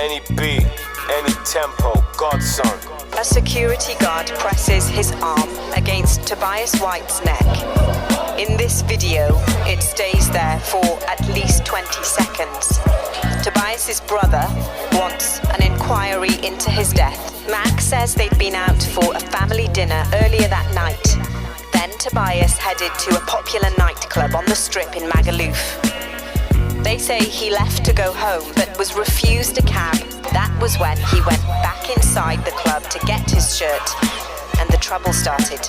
Any beat, any tempo, Godson. A security guard presses his arm against Tobias White's neck. In this video, it stays there for at least 20 seconds. Tobias's brother wants an inquiry into his death. Max says they'd been out for a family dinner earlier that night. Then Tobias headed to a popular nightclub on the strip in Magaluf. They say he left to go home but was refused a cab. That was when he went back inside the club to get his shirt, and the trouble started.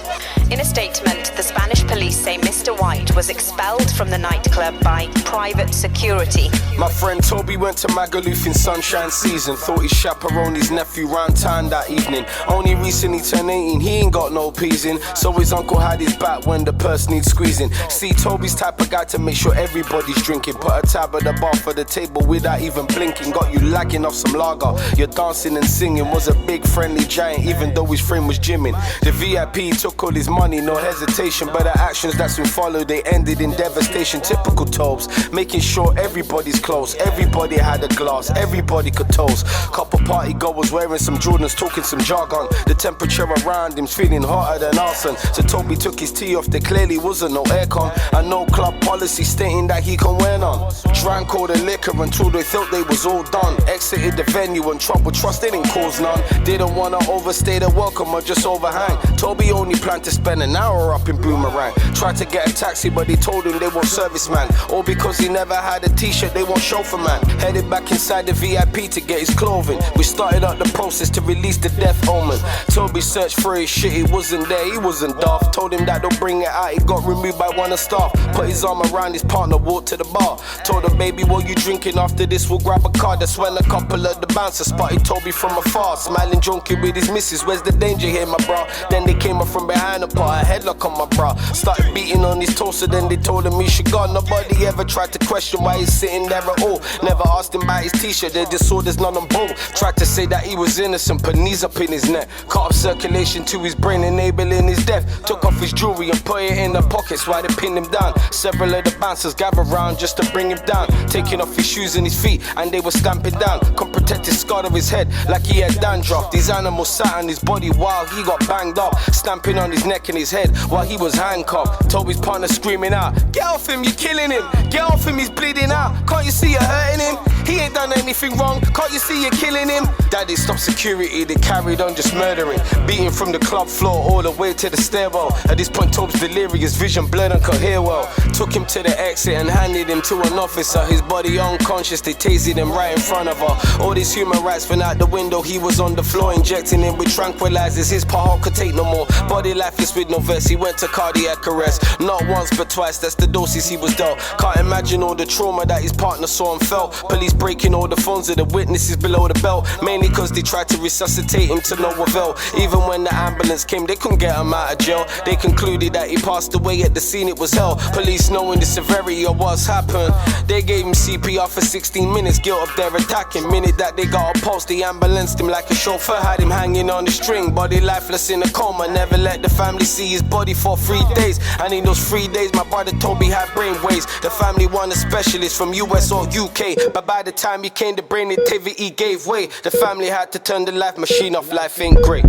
In a statement, the Spanish police say Mr. White was expelled from the nightclub by private security. My friend Toby went to Magaluf in sunshine season. Thought he chaperoned his nephew round town that evening. Only recently turned 18, he ain't got no peas in. So his uncle had his back when the purse needs squeezing. See, Toby's type of guy to make sure everybody's drinking. Put a tab at the bar for the table without even blinking. Got you lagging off some lager. You're dancing and singing. Was a big friendly giant even though his friend was gymming. The VIP took all his money, no hesitation. But the actions that soon followed, they ended in devastation. Typical Tobes, making sure everybody's close. Everybody had a glass, everybody could toast. Couple party goers wearing some Jordans, talking some jargon. The temperature around him's feeling hotter than arson. So Toby took his tee off, there clearly wasn't no aircon. And no club policy stating that he can wear none. Drank all the liquor until they thought they was all done. Exited the venue and trouble trust they didn't cause none. Didn't wanna overstay their welcome or just overhang. Toby only planned to spend an hour up in Boomerang. Tried to get a taxi but they told him they want serviceman. All because he never had a t-shirt, they want chauffeur man. Headed back inside the VIP to get his clothing. We started up the process to release the death omen. Toby searched for his shit, he wasn't there, he wasn't daft. Told him that don't bring it out, he got removed by one of staff. Put his arm around his partner, walked to the bar. Told her, baby, what you drinking? After this we'll grab a car. That's when a couple of the bouncers spotted Toby from afar. Smiling junkie with his missus, where's the danger here my bro? Then they came up from behind and put a headlock on my bra. Started beating on his torso, then they told him he should go. Nobody ever tried to question why he's sitting there at all. Never asked him about his t-shirt, they just saw there's none on board. Tried to say that he was innocent, put knees up in his neck. Cut off circulation to his brain, enabling his death. Took off his jewelry and put it in the pockets while they pinned him down. Several of the bouncers gathered round just to bring him down. Taking off his shoes and his feet, and they were stamping down. Couldn't protect his scar of his head like he had dandruff. These animals sat on his body while he got banged up. Stamping on his neck and his head while he was handcuffed. Toby's partner screaming out, get off him, you're killing him. Get off him, he's bleeding out. Can't you see you're hurting him? He ain't done anything wrong, can't you see you're killing him? Daddy stopped security, they carried on just murdering. Beating from the club floor all the way to the stairwell. At this point Toby's delirious, vision blurred and could hear well. Took him to the exit and handed him to an officer. His body unconscious, they tased him right in front of her. All these human rights went out the window, he was on the floor. Injecting him with tranquilizers, his heart could take no more. Body lifeless with no vest, he went to cardiac arrest. Not once but twice, that's the doses he was dealt. Can't imagine all the trauma that his partner saw and felt. Police breaking all the phones of the witnesses below the belt. Mainly cause they tried to resuscitate him to no avail. Even when the ambulance came, they couldn't get him out of jail. They concluded that he passed away at the scene, it was hell. Police knowing the severity of what's happened, they gave him CPR for 16 minutes, guilt of their attacking. Minute that they got a pulse, they ambulanced him like a chauffeur. Had him hanging on the string, body lifeless in a coma. Never let the family see his body for 3 days. And in those 3 days, my brother Toby had brainwaves. The family wanted a specialist from US or UK, but by the time he came, the brain activity gave way. The family had to turn the life machine off, life ain't great.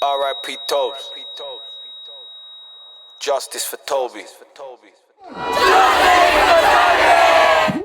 R.I.P. Tobes. Justice for Toby.